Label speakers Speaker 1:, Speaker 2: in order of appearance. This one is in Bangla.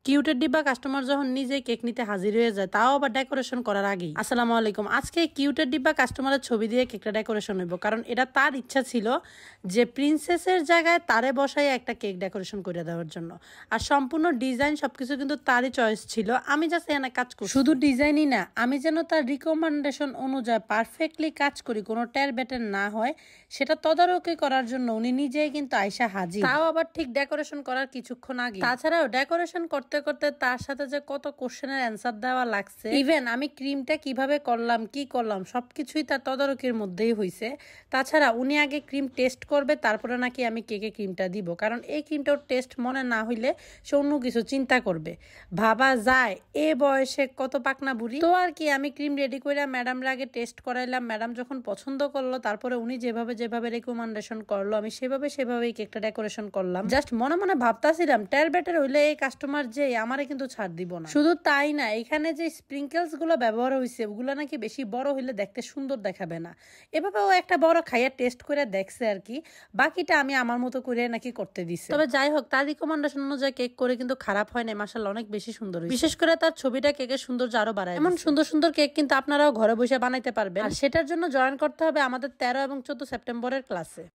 Speaker 1: কিউটের ডিব্বা কাস্টমার যখন নিজে কেক নিতে হাজির হয়ে যায়, তাও আবার ডেকোরেশন করার আগেই। আসসালামু আলাইকুম। আজকে কিউটের ডিব্বা কাস্টমারের ছবি দিয়ে কেকটা ডেকোরেশন হইব, কারণ এটা তার ইচ্ছা ছিল যে প্রিন্সেসের জায়গায় তারে বসাই একটা কেক ডেকোরেশন করে দেওয়ার জন্য। আর সম্পূর্ণ ডিজাইন সবকিছু কিন্তু তারই চয়েস ছিল। আমি জাস্ট এখানে কাজ করি, শুধু ডিজাইনই না, আমি যেন তার রিকমেন্ডেশন অনুযায়ী পারফেক্টলি কাজ করি, কোনো টের বেটের না হয়, সেটা তদারকি করার জন্য উনি নিজেই কিন্তু আয়সা হাজির, তাও আবার ঠিক ডেকোরেশন করার কিছুক্ষণ আগে। তাছাড়াও ডেকোরেশন করতে করতে তার সাথে যে কত কোশ্চেনের অ্যান্সার দেওয়া লাগছে, ইভেন আমি ক্রিমটা কিভাবে করলাম কি করলাম সবকিছুই তার তদারকির মধ্যেই হয়েছে। তাছাড়া উনি আগে ক্রিম টেস্ট করবে, তারপরে নাকি আমি কেকে ক্রিমটা দিব, কারণ এই ক্রিমটার টেস্ট মনে না হইলে সে অন্য কিছু চিন্তা করবে। ভাবা যায় এ বয়সে কত পাকনা বুড়ি। তো আর কি, আমি ক্রিম রেডি করে ম্যাডামরা আগে টেস্ট করাইলাম। ম্যাডাম যখন পছন্দ করলো, তারপরে উনি যেভাবে যেভাবে রেকমেন্ডেশন করলো, আমি সেভাবেই কেকটা ডেকোরেশন করলাম। জাস্ট মনে মনে ভাবতাছিলাম টের বেটার হইলে এই কাস্টমার যে আমারে কিন্তু ছাড় দিব না। শুধু তাই না, এখানে যে স্প্রিঙ্কেলস গুলো ব্যবহার হয়েছে ওগুলো নাকি বেশি বড় হইলে দেখতে সুন্দর দেখাবে না। এভাবে ও একটা বড় খাইয়া টেস্ট করে দেখছে আর কি, বাকিটা আমি আমার মতো করে নাকি করতে দিছি। তবে যাই হোক, তার রিকমেন্ডেশন অনুযায়ী কেক করে কিন্তু খারাপ হয় না, মাশাআল্লাহ অনেক বেশি সুন্দর হয়েছে। বিশেষ করে তার ছবিটা কেকের সৌন্দর্য আরো বাড়ায়। এমন সুন্দর সুন্দর কেক কিন্তু আপনারাও ঘরে বসে বানাইতে পারবেন, আর সেটার জন্য জয়েন করতে হবে আমাদের 13 এবং 14 সেপ্টেম্বরের ক্লাসে।